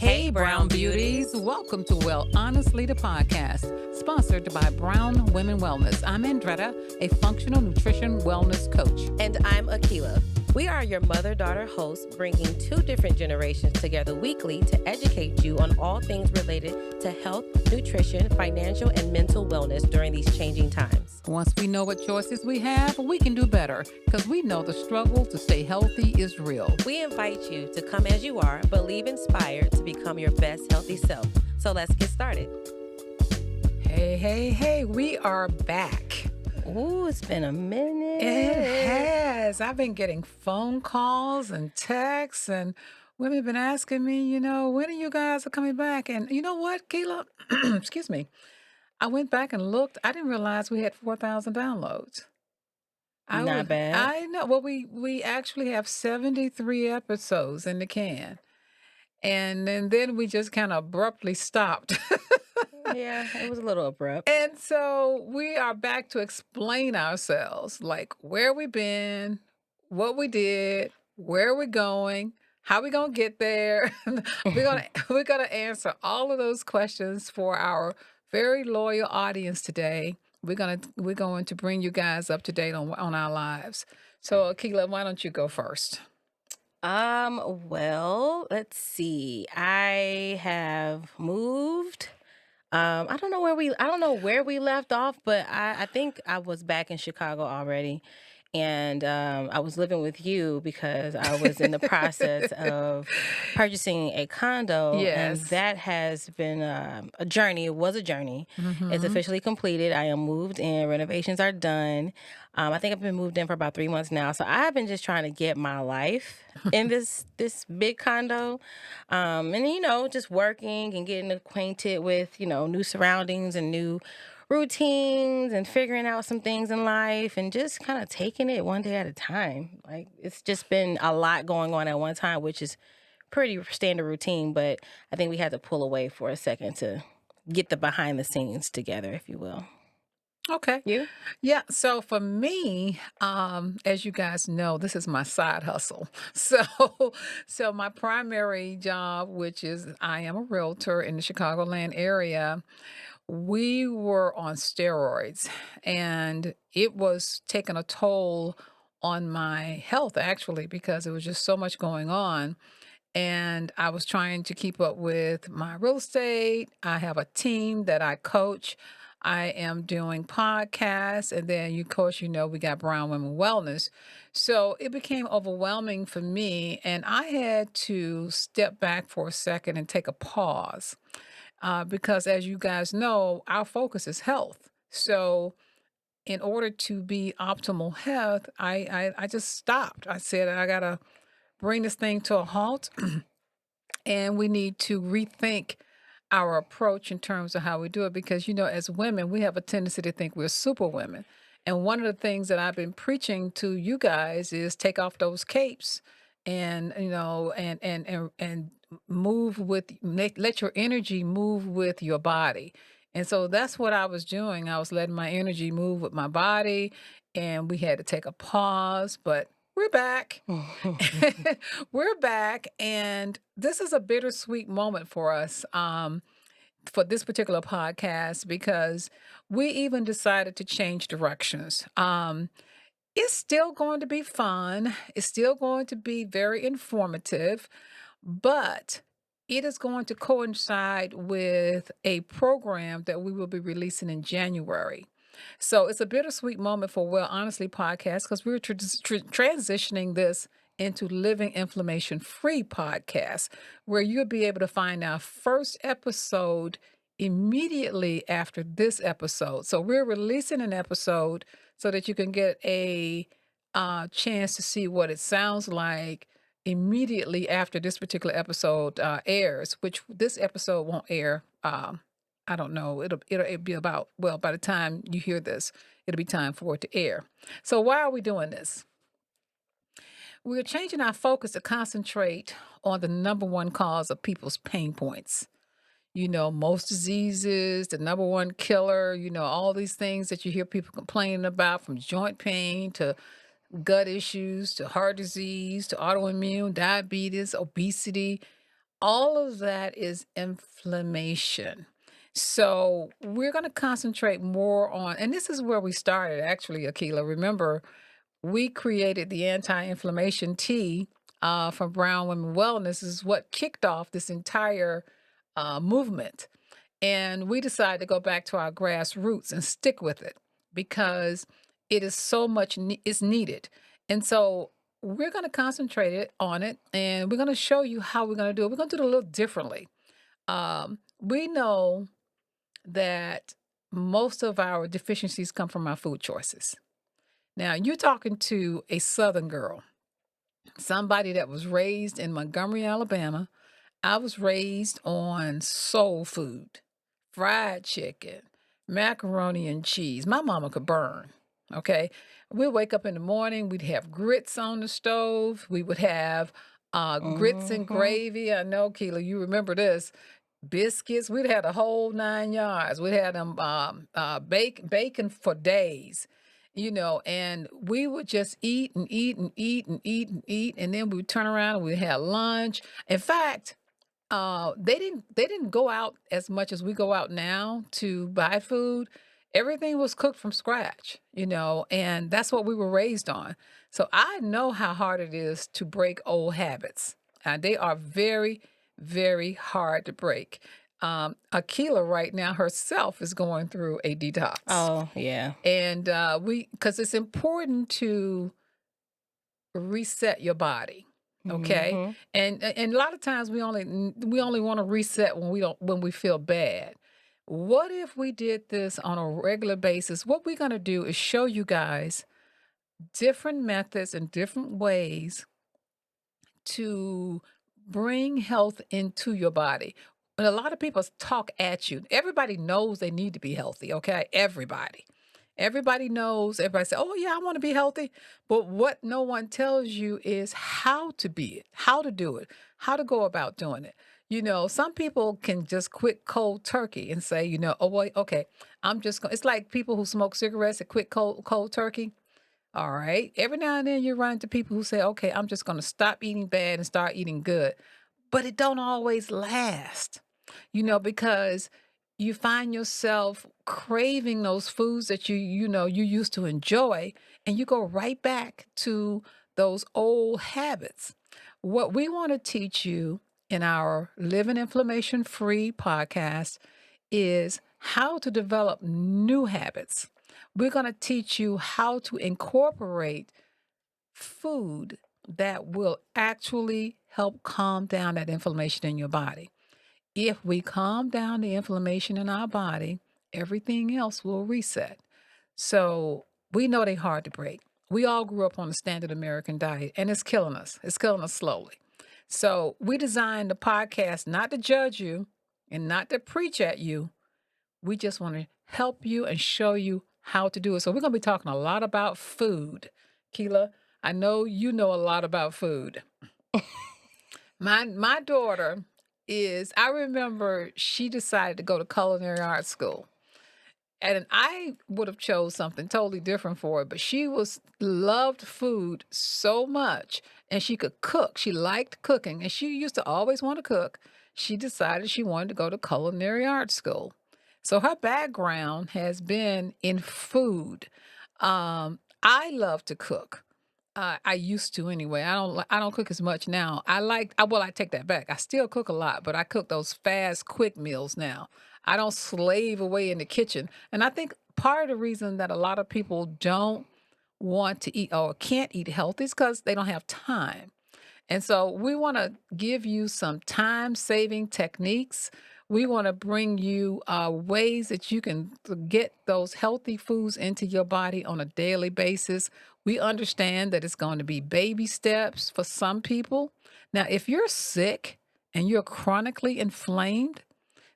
Hey, Brown Beauties. Welcome to Well Honestly, the podcast, sponsored by Brown Women Wellness. I'm Andretta, a functional nutrition wellness coach. And I'm Aaqila. We are your mother-daughter hosts, bringing two different generations together weekly to educate you on all things related to health, nutrition, financial, and mental wellness during these changing times. Once we know what choices we have, we can do better because we know the struggle to stay healthy is real. We invite you to come as you are, but leave inspired to become your best healthy self. So let's get started. Hey, we are back. Ooh, it's been a minute. It has. I've been getting phone calls and texts, and women have been asking me, when are you guys coming back? And you know what, Keila? Excuse me. I went back and looked. I didn't realize we had 4,000 downloads. Not bad. I know. Well, we actually have 73 episodes in the can. And then we just kind of abruptly stopped. Yeah, it was a little abrupt. And so we are back to explain ourselves, like where we've been, what we did, where we're going, how we gonna get there. we're gonna answer all of those questions for our very loyal audience today. We're going to bring you guys up to date on our lives. So Aaqila, why don't you go first? Well, let's see. I have moved. I don't know where we left off, but I think I was back in Chicago already. And I was living with you because I was in the process of purchasing a condo. Yes. And that has been a journey. It was a journey. Mm-hmm. It's officially completed. I am moved in. Renovations are done. I think I've been moved in for about 3 months now. So I've been just trying to get my life in this big condo. And, just working and getting acquainted with, new surroundings and new routines and figuring out some things in life and just kind of taking it one day at a time. Like, it's just been a lot going on at one time, which is pretty standard routine, but I think we had to pull away for a second to get the behind the scenes together, if you will. Okay. You? Yeah. So for me, as you guys know, this is my side hustle. So my primary job, which is I am a realtor in the Chicagoland area, we were on steroids and it was taking a toll on my health actually because there was just so much going on. And I was trying to keep up with my real estate. I have a team that I coach. I am doing podcasts. And then, of course, we got Brown Women Wellness. So it became overwhelming for me. And I had to step back for a second and take a pause because, as you guys know, our focus is health. So, in order to be optimal health, I just stopped. I said, I got to bring this thing to a halt and we need to rethink our approach in terms of how we do it because as women we have a tendency to think we're super women, and one of the things that I've been preaching to you guys is take off those capes and and move with let your energy move with your body. And so that's what I was doing. I was letting my energy move with my body, and we had to take a pause, but we're back. We're back, and this is a bittersweet moment for us for this particular podcast because we even decided to change directions. It's still going to be fun. It's still going to be very informative, but it is going to coincide with a program that we will be releasing in January. So it's a bittersweet moment for Well Honestly podcast because we're transitioning this into Living Inflammation Free podcast, where you'll be able to find our first episode immediately after this episode. So we're releasing an episode so that you can get a chance to see what it sounds like immediately after this particular episode airs, which this episode won't air. I don't know. It'll be about, well, by the time you hear this, it'll be time for it to air. So why are we doing this? We're changing our focus to concentrate on the number one cause of people's pain points. Most diseases, the number one killer, all these things that you hear people complaining about, from joint pain to gut issues to heart disease to autoimmune, diabetes, obesity. All of that is inflammation. So we're going to concentrate more on, and this is where we started actually, Aaqila. Remember, we created the anti-inflammation tea from Brown Women Wellness is what kicked off this entire movement. And we decided to go back to our grassroots and stick with it because it is so much is needed. And so we're going to concentrate it on it, and we're going to show you how we're going to do it. We're going to do it a little differently. We know that most of our deficiencies come from our food choices. Now, you're talking to a Southern girl, somebody that was raised in Montgomery, Alabama. I was raised on soul food, fried chicken, macaroni and cheese. My mama could burn. Okay. We'd wake up in the morning, we'd have grits on the stove. We would have grits and Mhm. gravy. I know, Keela, you remember this. Biscuits. We'd had a whole 9 yards. We'd had them bacon for days, and we would just eat and eat and eat and eat and eat. And then we would turn around and we'd have lunch. In fact, they didn't go out as much as we go out now to buy food. Everything was cooked from scratch, and that's what we were raised on. So I know how hard it is to break old habits. They are very, very hard to break. Akila right now herself is going through a detox, Oh, yeah. and because it's important to reset your body. Okay. Mhm. And a lot of times we only want to reset when we feel bad. What if we did this on a regular basis? What we're going to do is show you guys different methods and different ways to bring health into your body. And a lot of people talk at you. Everybody knows they need to be healthy, okay? Everybody. Everybody knows, everybody say, "Oh yeah, I want to be healthy." But what no one tells you is how to be it, how to do it, how to go about doing it. Some people can just quit cold turkey and say, "Oh wait, okay, I'm just going." It's like people who smoke cigarettes and quit cold turkey. All right. Every now and then you run into people who say, "Okay, I'm just going to stop eating bad and start eating good." But it don't always last, because you find yourself craving those foods that you used to enjoy, and you go right back to those old habits. What we want to teach you in our Living Inflammation Free podcast is how to develop new habits. We're going to teach you how to incorporate food that will actually help calm down that inflammation in your body. If we calm down the inflammation in our body, everything else will reset. So we know they're hard to break. We all grew up on the standard American diet, and it's killing us. It's killing us slowly. So we designed the podcast not to judge you and not to preach at you. We just want to help you and show you how to do it. So we're going to be talking a lot about food. Keela, I know you know a lot about food. My daughter I remember she decided to go to culinary arts school. And I would have chose something totally different for her, but she was loved food so much and she could cook. She liked cooking and she used to always want to cook. She decided she wanted to go to culinary arts school. So her background has been in food. I love to cook. I used to anyway. I don't cook as much now. Well, I take that back. I still cook a lot, but I cook those fast, quick meals now. I don't slave away in the kitchen. And I think part of the reason that a lot of people don't want to eat or can't eat healthy is because they don't have time. And so we want to give you some time saving techniques. We want to bring you ways that you can get those healthy foods into your body on a daily basis. We understand that it's going to be baby steps for some people. Now, if you're sick and you're chronically inflamed,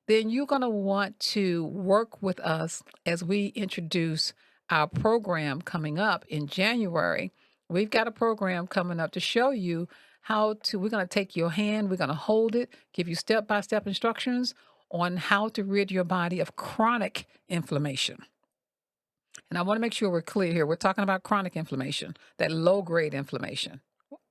then you're going to want to work with us as we introduce our program coming up in January. We've got a program coming up to show you we're going to take your hand, we're going to hold it, give you step by step instructions on how to rid your body of chronic inflammation. And I want to make sure we're clear here. We're talking about chronic inflammation, that low grade inflammation.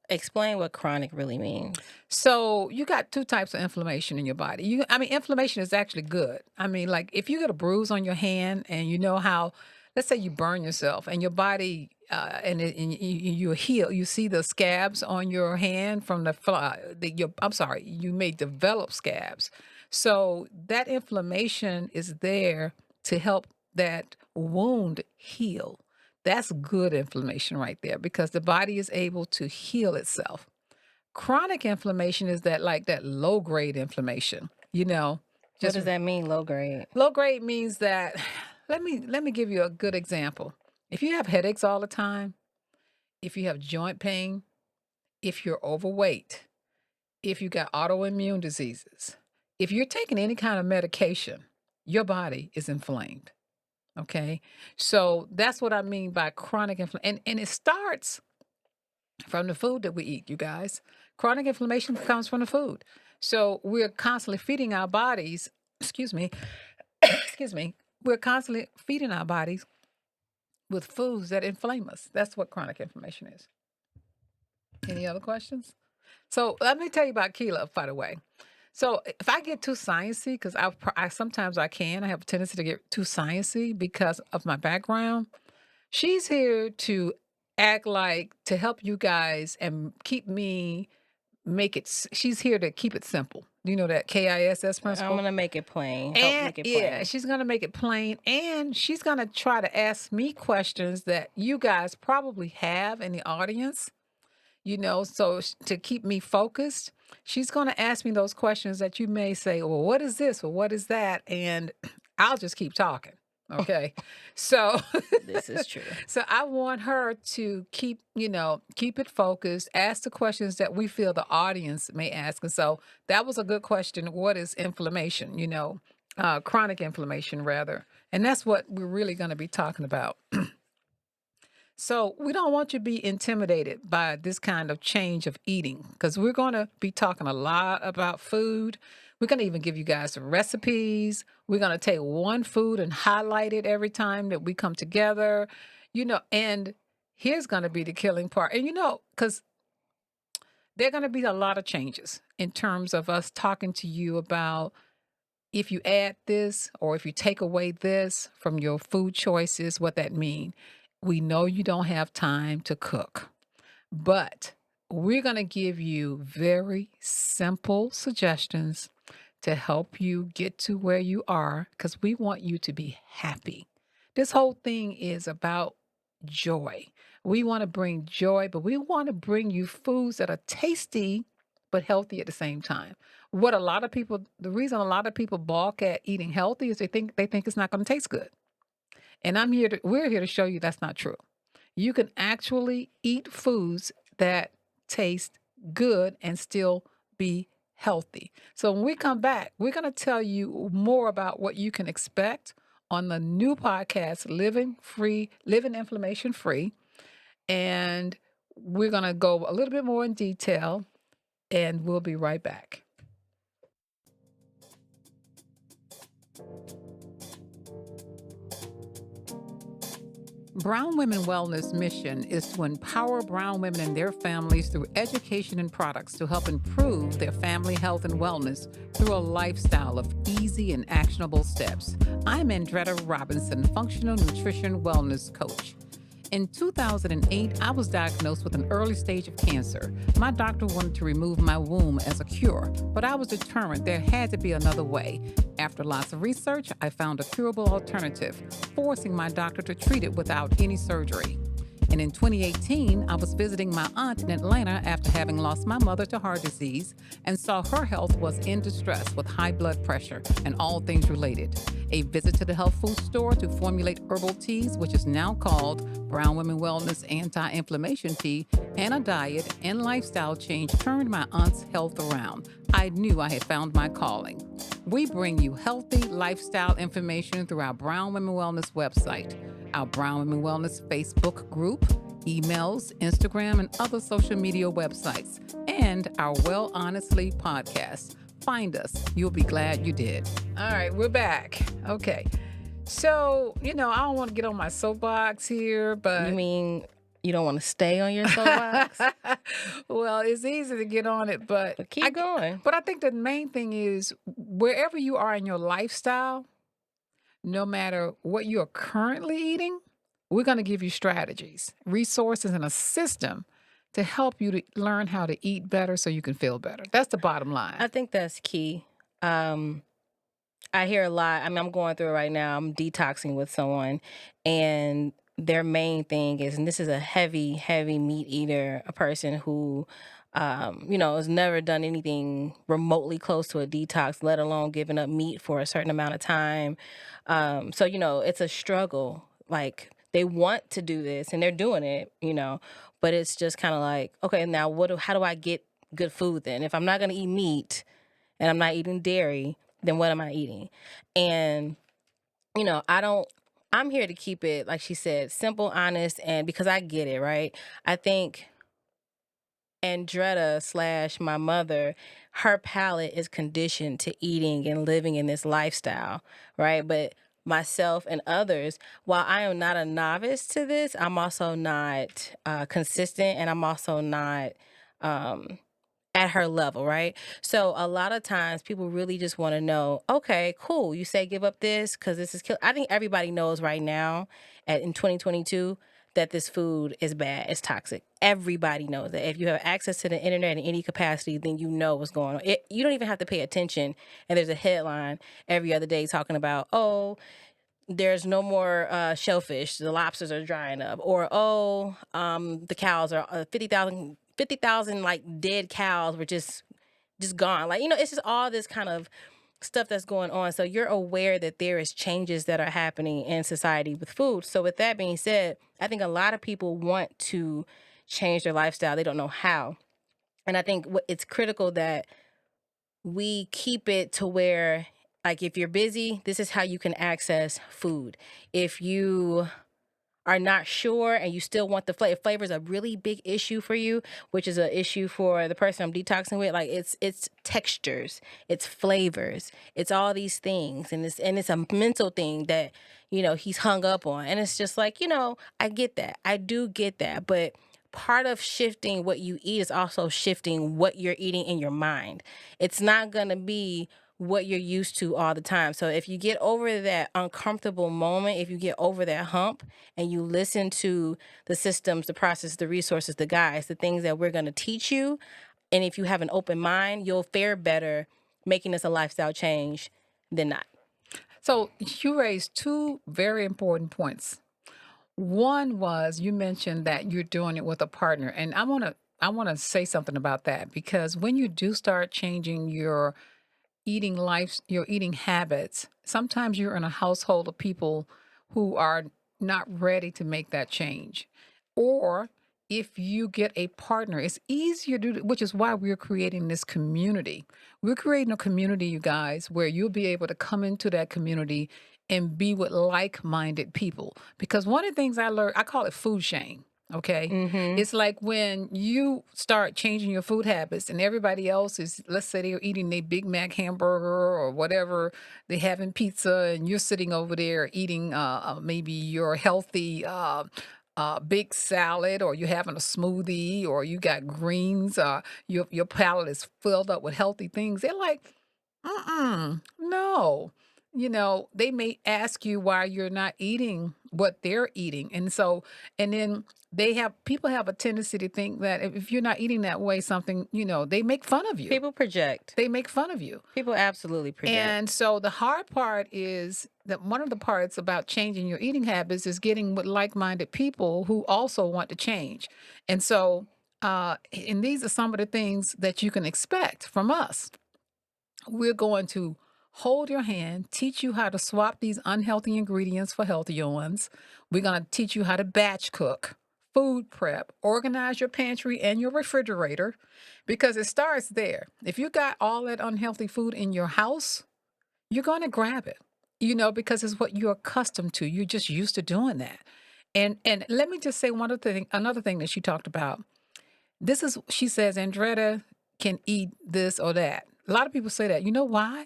Explain what chronic really means. So you got two types of inflammation in your body. Inflammation is actually good. Like if you get a bruise on your hand and you know how, let's say you burn yourself and your body, you heal. You see the scabs on your hand from the fly. I'm sorry, you may develop scabs. So that inflammation is there to help that wound heal. That's good inflammation right there because the body is able to heal itself. Chronic inflammation is that low grade inflammation, What just does that mean, low grade? low grade means that let me give you a good example. If you have headaches all the time, if you have joint pain, if you're overweight, if you got autoimmune diseases, if you're taking any kind of medication, your body is inflamed. Okay? So that's what I mean by chronic inflammation. And it starts from the food that we eat, you guys. Chronic inflammation comes from the food. So we're constantly feeding our bodies, excuse me, excuse me, we're constantly feeding our bodies with foods that inflame us. That's what chronic inflammation is. Any other questions? So let me tell you about Keela, by the way. So if I get too sciencey, because I sometimes I have a tendency to get too sciencey because of my background. She's here to act like to help you guys and keep me she's here to keep it simple. You know that KISS I'm principle? gonna make it plain. Help And make it yeah, plain. she's going to make it plain and she's going to try to ask me questions that you guys probably have in the audience, so to keep me focused, she's going to ask me those questions that you may say, well, what is this? Or what is that? And I'll just keep talking. Okay. So This is true. so I want her to keep it focused, ask the questions that we feel the audience may ask. And so that was a good question. What is inflammation? Chronic inflammation rather. And that's what we're really going to be talking about. So we don't want you to be intimidated by this kind of change of eating because we're going to be talking a lot about food. We're going to even give you guys some recipes. We're going to take one food and highlight it every time that we come together, and here's going to be the killing part. And because there are going to be a lot of changes in terms of us talking to you about if you add this or if you take away this from your food choices, what that mean. We know you don't have time to cook, but we're going to give you very simple suggestions to help you get to where you are because we want you to be happy. This whole thing is about joy. We want to bring joy, but we want to bring you foods that are tasty but healthy at the same time. The reason a lot of people balk at eating healthy is they think it's not going to taste good. And we're here to show you that's not true. You can actually eat foods that taste good and still be healthy. So when we come back, we're going to tell you more about what you can expect on the new podcast, Living Inflammation Free. And we're going to go a little bit more in detail and we'll be right back. Brown Women Wellness mission is to empower brown women and their families through education and products to help improve their family health and wellness through a lifestyle of easy and actionable steps. I'm Andretta Robinson, functional nutrition wellness coach. In 2008, I was diagnosed with an early stage of cancer. My doctor wanted to remove my womb as a cure, but I was determined there had to be another way. After lots of research, I found a curable alternative, forcing my doctor to treat it without any surgery. And in 2018, I was visiting my aunt in Atlanta after having lost my mother to heart disease and saw her health was in distress with high blood pressure and all things related. A visit to the health food store to formulate herbal teas, which is now called Brown Women Wellness Anti-Inflammation Tea, and a diet and lifestyle change turned my aunt's health around. I knew I had found my calling. We bring you healthy lifestyle information through our Brown Women Wellness website, our Brown Women Wellness Facebook group, emails, Instagram, and other social media websites, and our Well Honestly podcast. Find us. You'll be glad you did. All right, we're back. Okay. So, I don't want to get on my soapbox here, but You mean You don't want to stay on your soapbox, Well, it's easy to get on it, but but keep going. I think the main thing is wherever you are in your lifestyle, no matter what you're currently eating, we're going to give you strategies, resources, and a system to help you to learn how to eat better so you can feel better. That's the bottom line. I think that's key. Um, I hear a lot. I mean, I'm going through it right now. I'm detoxing with someone, and their main thing is, and this is a heavy, heavy meat eater, a person who, has never done anything remotely close to a detox, let alone giving up meat for a certain amount of time. So, it's a struggle. Like, they want to do this and they're doing it, but it's just kind of like, okay, now how do I get good food then? If I'm not going to eat meat and I'm not eating dairy, then what am I eating? And, I don't, I'm here to keep it, like she said, simple, honest, and because I get it, right? I think Andretta slash my mother, her palate is conditioned to eating and living in this lifestyle, right? But myself and others, while I am not a novice to this, I'm also not consistent, and I'm also not. Um, at her level, right? So a lot of times people really just want to know, okay, cool. You say give up this because this is kill. I think everybody knows right now in 2022 that this food is bad. It's toxic. Everybody knows that. If you have access to the internet in any capacity, then you know what's going on. You don't even have to pay attention. And there's a headline every other day talking about, oh, there's no more shellfish. The lobsters are drying up. Or, oh, the cows are 50,000 like dead cows were just gone. Like, it's just all this kind of stuff that's going on. So you're aware that there is changes that are happening in society with food. So with that being said, I think a lot of people want to change their lifestyle. They don't know how. And I think it's critical that we keep it to where, like, if you're busy, this is how you can access food. If you are not sure and you still want the flavor is a really big issue for you, which is an issue for the person I'm detoxing with. Like, it's textures, it's flavors, it's all these things, and it's a mental thing that he's hung up on, and it's just like, I get that, I do get that, but part of shifting what you eat is also shifting what you're eating in your mind. It's not gonna be what you're used to all the time. So if you get over that uncomfortable moment, if you get over that hump and you listen to the systems, the process, the resources, the guides, the things that we're going to teach you, and if you have an open mind, you'll fare better making this a lifestyle change than not. So you raised two very important points. One was you mentioned that you're doing it with a partner, and I want to say something about that because when you do start changing your eating habits, sometimes you're in a household of people who are not ready to make that change. Or if you get a partner, it's easier to do, which is why we're creating this community. We're creating a community, you guys, where you'll be able to come into that community and be with like-minded people. Because one of the things I learned, I call it food shame. Okay. Mm-hmm. It's like when you start changing your food habits and everybody else is, let's say they're eating a Big Mac hamburger or whatever, they having pizza, and you're sitting over there eating maybe your healthy big salad, or you're having a smoothie, or you got greens, your palate is filled up with healthy things. They're like, no. They may ask you why you're not eating what they're eating. And so, and then people have a tendency to think that if you're not eating that way, something, they make fun of you. People project. They make fun of you. People absolutely project. And so the hard part is that one of the parts about changing your eating habits is getting with like-minded people who also want to change. And so, and these are some of the things that you can expect from us. We're going to hold your hand, teach you how to swap these unhealthy ingredients for healthier ones. We're going to teach you how to batch cook, food prep, organize your pantry and your refrigerator, because it starts there. If you got all that unhealthy food in your house, you're going to grab it, because it's what you're accustomed to. You're just used to doing that. And let me just say another thing that she talked about. She says, Andretta can eat this or that. A lot of people say that. You know why?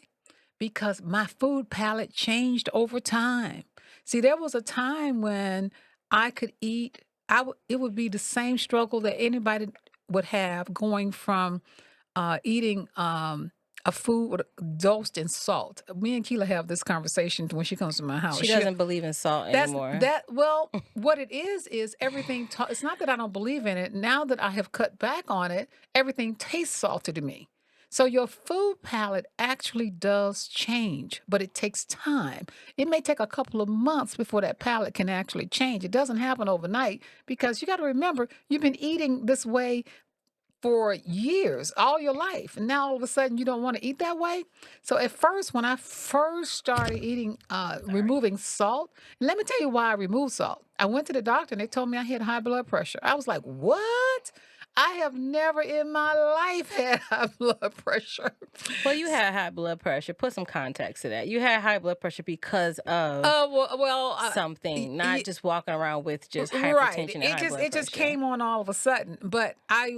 Because my food palate changed over time. See, there was a time when I could eat, it would be the same struggle that anybody would have going from eating a food dosed in salt. Me and Keela have this conversation when she comes to my house. She doesn't believe in salt That's anymore. that well, what it is everything it's not that I don't believe in it. Now that I have cut back on it, everything tastes salty to me. So your food palate actually does change, but it takes time. It may take a couple of months before that palate can actually change. It doesn't happen overnight because you got to remember you've been eating this way for years, all your life. And now all of a sudden you don't want to eat that way. So at first, when I first started eating, Sorry. removing salt, and let me tell you why I removed salt. I went to the doctor and they told me I had high blood pressure. I was like, what? I have never in my life had high blood pressure. Well, you had high blood pressure. Put some context to that. You had high blood pressure because of Well, something, not just walking around with just right. hypertension and It high just blood it just pressure. came on all of a sudden. But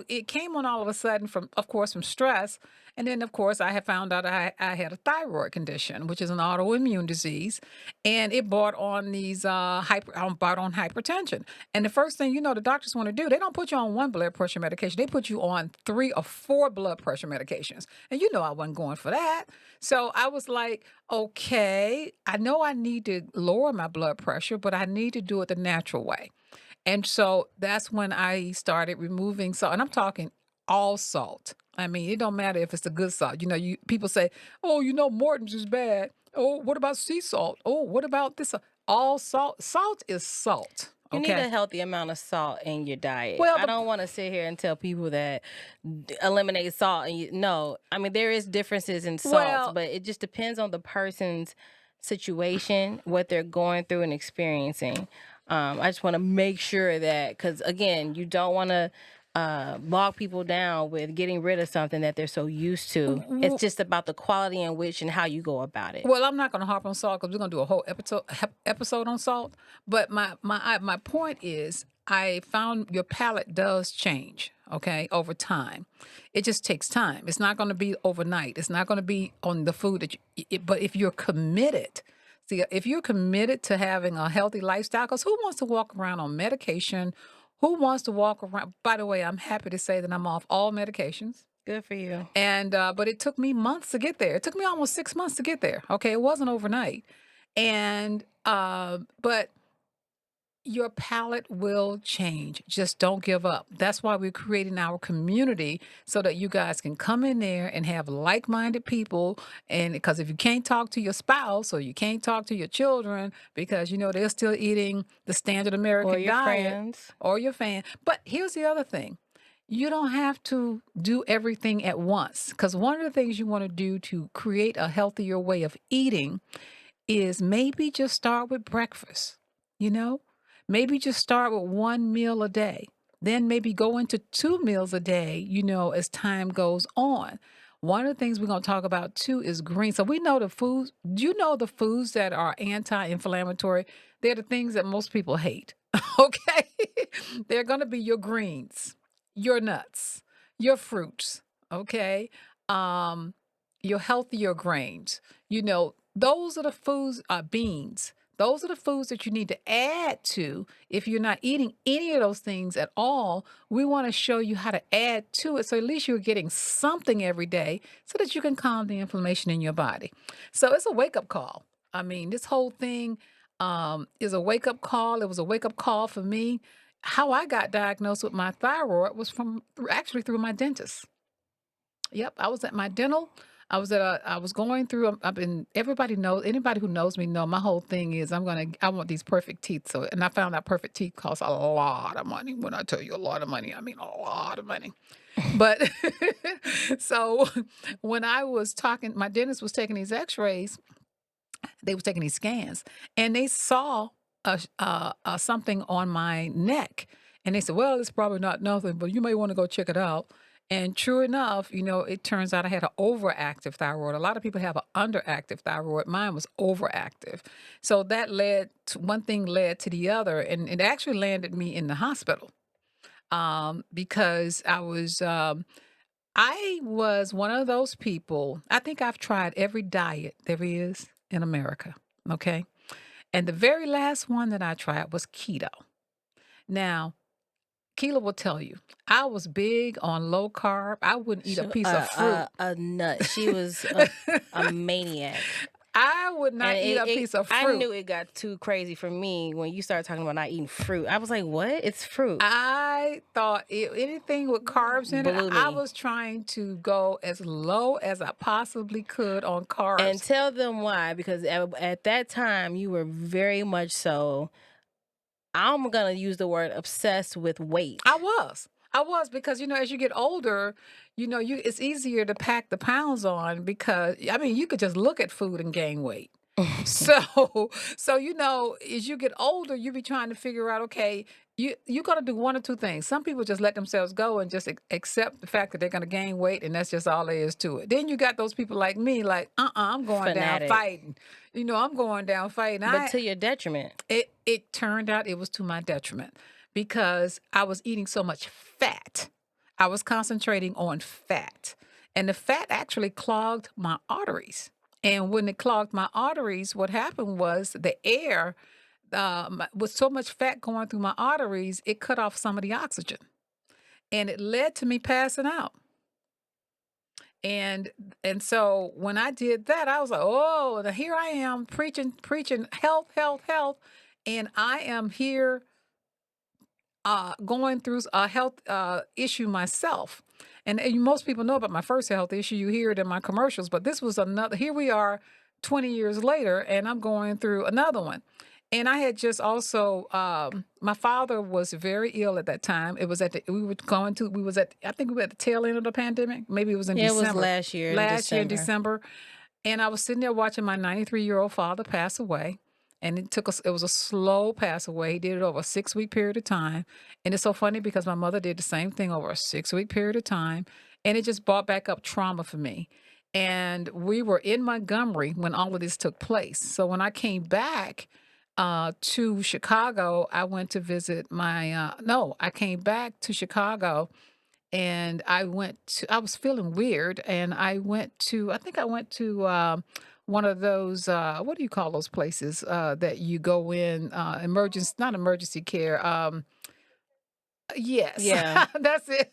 it came on all of a sudden from, of course, from stress. And then of course I had found out I had a thyroid condition, which is an autoimmune disease. And it brought on these brought on hypertension. And the first thing you know the doctors want to do, they don't put you on one blood pressure medication. They put you on 3 or 4 blood pressure medications. And you know I wasn't going for that. So I was like, okay, I know I need to lower my blood pressure, but I need to do it the natural way. And so that's when I started removing salt. And I'm talking all salt. I mean, it don't matter if it's a good salt. You know, you people say, "Oh, Morton's is bad." Oh, what about sea salt? Oh, what about this? All salt. Salt is salt. You need Okay. a healthy amount of salt in your diet. Well, I the don't want to sit here and tell people that eliminate salt. And no, I mean, there is differences in salt, well, but it just depends on the person's situation, what they're going through and experiencing. I just want to make sure that, because again, you don't want to bog people down with getting rid of something that they're so used to. It's just about the quality in which and how you go about it. Well, I'm not going to harp on salt because we're going to do a whole episode on salt. But my point is, I found your palate does change. Okay, over time, it just takes time. It's not going to be overnight. It's not going to be on the food that but if you're committed, see, if you're committed to having a healthy lifestyle, because who wants to walk around on medication? Who wants to walk around? By the way, I'm happy to say that I'm off all medications. Good for you. And but it took me months to get there. It took me almost 6 months to get there. Okay, it wasn't overnight. And but your palate will change. Just don't give up. That's why we're creating our community so that you guys can come in there and have like-minded people. And because if you can't talk to your spouse or you can't talk to your children because they're still eating the standard Or American your diet friends. or your fan. But here's the other thing. You don't have to do everything at once because one of the things you want to do to create a healthier way of eating is maybe just start with breakfast, you know? Maybe just start with 1 meal a day. Then maybe go into 2 meals a day, as time goes on. One of the things we're going to talk about too is green. So we know the foods, do you know the foods that are anti inflammatory? They're the things that most people hate. Okay. They're going to be your greens, your nuts, your fruits. Okay. Um, your healthier grains. Those are the foods, beans. Those are the foods that you need to add to. If you're not eating any of those things at all, we want to show you how to add to it. So at least you're getting something every day so that you can calm the inflammation in your body. So it's a wake up call. I mean, this whole thing is a wake up call. It was a wake up call for me. How I got diagnosed with my thyroid was actually through my dentist. Yep, I was at my dental. I was going through. I've been. Everybody knows. Anybody who knows me know my whole thing is I want these perfect teeth. So, and I found out perfect teeth cost a lot of money. When I tell you a lot of money, I mean a lot of money. But so when I was talking, my dentist was taking these X-rays. They was taking these scans, and they saw something on my neck, and they said, "Well, it's probably not nothing, but you may want to go check it out." And true enough, it turns out I had an overactive thyroid. A lot of people have an underactive thyroid. Mine was overactive. So that led to one thing led to the other, and it actually landed me in the hospital because I was one of those people. I think I've tried every diet there is in America. Okay. And the very last one that I tried was keto. Now, Keela will tell you, I was big on low carb. I wouldn't eat a piece of fruit. A nut. She was a maniac. I would And not eat a piece of I fruit. knew it got too crazy for me when you started talking about not eating fruit. I was like, what? It's fruit. I thought anything with carbs in it, Blew I me. was trying to go as low as I possibly could on And carbs. tell them why, because at that time you were very much so, I'm going to use the word obsessed with I weight. was. I was because as you get older, it's easier to pack the pounds on because I mean you could just look at food and gain weight. So, as you get older, you be trying to figure out, okay, you got to do one or two things. Some people just let themselves go and just accept the fact that they're going to gain weight, and that's just all there is to it. Then you got those people like me, like, I'm going down Fanatic. fighting. I'm going down fighting. But to your detriment. It turned out it was to my detriment because I was eating so much fat. I was concentrating on fat, and the fat actually clogged my arteries. And when it clogged my arteries, what happened was the air, with so much fat going through my arteries, it cut off some of the oxygen, and it led to me passing out. And so when I did that, I was like, oh, now here I am preaching health, health, health, and I am here going through a health issue myself. And most people know about my first health issue. You hear it in my commercials, but this was another. Here we are 20 years later, and I'm going through another one. And I had just also, my father was very ill at that time. It was we was at, I think we were at the tail end of the pandemic. Maybe it was in Yeah, it was December, last year in last year in December. December. And I was sitting there watching my 93-year-old father pass away. And it was a slow pass away. He did it over a 6-week period of time. And it's so funny because my mother did the same thing over a 6-week period of time. And it just brought back up trauma for me. And we were in Montgomery when all of this took place. So when I came back to Chicago, I went to visit no, I came back to Chicago and I was feeling weird and I think I went to one of those what do you call those places that you go in emergency not emergency care yes Yeah. that's it.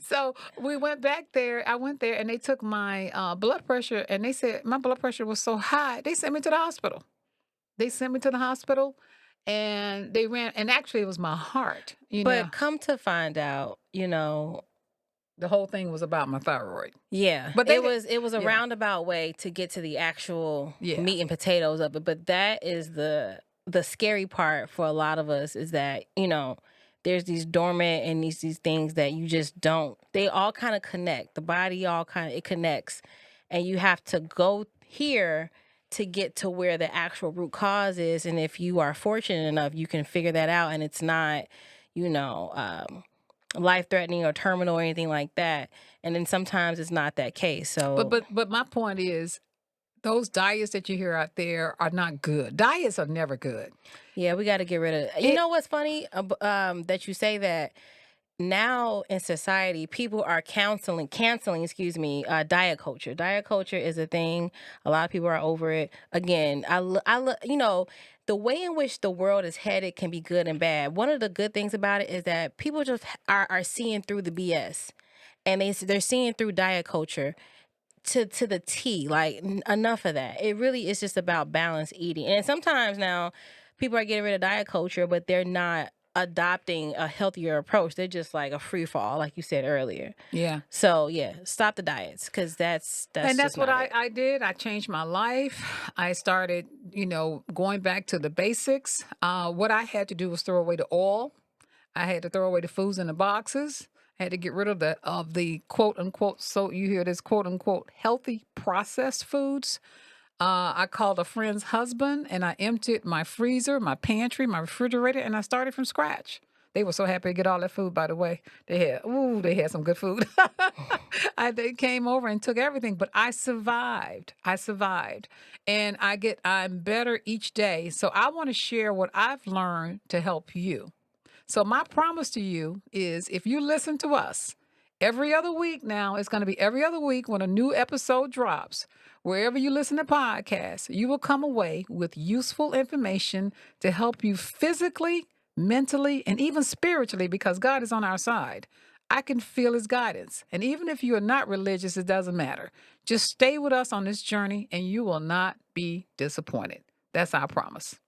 So we went back there. I went there and they took my blood pressure and they said my blood pressure was so high they sent me to the hospital. They sent me to the hospital and they ran and actually it was my heart, But come to find out, the whole thing was about my thyroid. yeah, But they did. it was a Yeah. roundabout way to get to the actual Yeah. meat and potatoes of it, but that is the scary part for a lot of us is that, there's these dormant and these things that you just don't, they all kind of connect. The body all kind of it connects and you have to go here to get to where the actual root cause is, and if you are fortunate enough, you can figure that out and it's not, you know, um life threatening or terminal or anything like that. And then sometimes it's not that case. But So, but but my point is those diets that you hear out there are not good. Diets are never good. yeah, we got to get rid of. You It know what's funny? That you say that now in society, people are canceling, excuse me, diet culture. Diet culture is a thing. A lot of people are over it. Again, the way in which the world is headed can be good and bad. One of the good things about it is that people just are seeing through the BS, and they're seeing through diet culture to the T. Like enough of that. It really is just about balanced eating. And sometimes now people are getting rid of diet culture, but they're not adopting a healthier approach. They're just like a free fall, like you said earlier. yeah. So yeah, stop the diets because that's And that's just what not I, it. I did. I changed my life. I started, going back to the basics. What I had to do was throw away the oil. I had to throw away the foods in the boxes. I had to get rid of the quote unquote, so you hear this quote unquote healthy processed foods. I called a friend's husband and I emptied my freezer, my pantry, my refrigerator, and I started from scratch. They were so happy to get all that food, by the way. They had some good food. They came over and took everything, but I survived. I survived. And I'm better each day. So I want to share what I've learned to help you. So my promise to you is if you listen to us every other week now, it's going to be every other week when a new episode drops. Wherever you listen to podcasts, you will come away with useful information to help you physically, mentally, and even spiritually because God is on our side. I can feel his guidance. And even if you are not religious, it doesn't matter. Just stay with us on this journey and you will not be disappointed. That's our promise.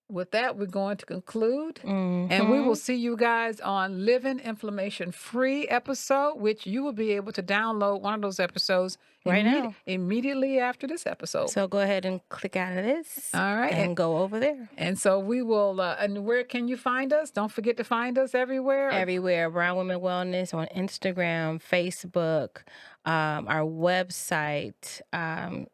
With that, we're going to conclude. And we will Mm-hmm. see you guys on Living Inflammation Free episode, which you will be able to download one of those episodes Right now. immediately after this episode. So go ahead and click out of this All right. and go over there. And so we will, and where can you find us? Don't forget to find us everywhere. Everywhere. Brown Women Wellness on Instagram, Facebook, our website,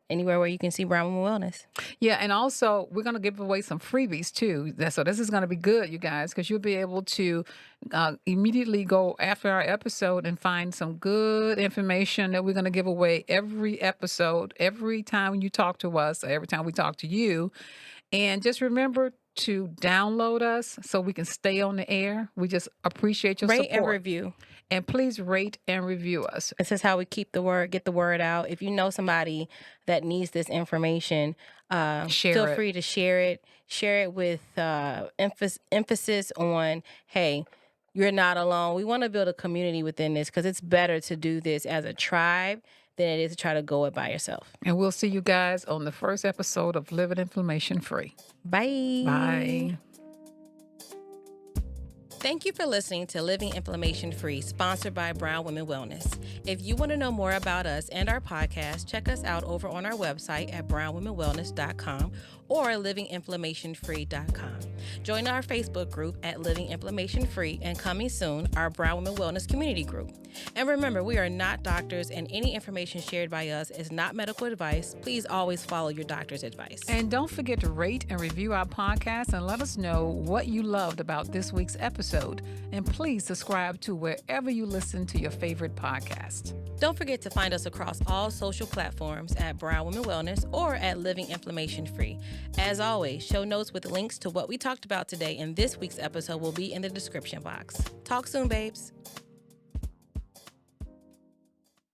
anywhere where you can see Brown Women Wellness. Yeah, and also we're going to give away some freebies too. So this is going to be good, you guys, because you'll be able to immediately go after our episode and find some good information that we're going to give away every episode, every time you talk to us, every time we talk to you. And just remember to download us so we can stay on the air. We just appreciate your Rate support. and review. And please rate and review us. This is how we keep the word, get the word out. If you know somebody that needs this information, feel free to share it. Share it with emphasis on, hey, you're not alone. We want to build a community within this because it's better to do this as a tribe than it is to try to go it by yourself. And we'll see you guys on the first episode of Living Inflammation Free. Bye. Bye. Thank you for listening to Living Inflammation Free, sponsored by Brown Women Wellness. If you want to know more about us and our podcast, check us out over on our website at brownwomenwellness.com or livinginflammationfree.com. Join our Facebook group at Living Inflammation Free, and coming soon, our Brown Women Wellness community group. And remember, we are not doctors, and any information shared by us is not medical advice. Please always follow your doctor's advice. And don't forget to rate and review our podcast and let us know what you loved about this week's episode. And please subscribe to wherever you listen to your favorite podcast. Don't forget to find us across all social platforms at Brown Women Wellness or at Living Inflammation Free. As always, show notes with links to what we talked about today in this week's episode will be in the description box. Talk soon, babes.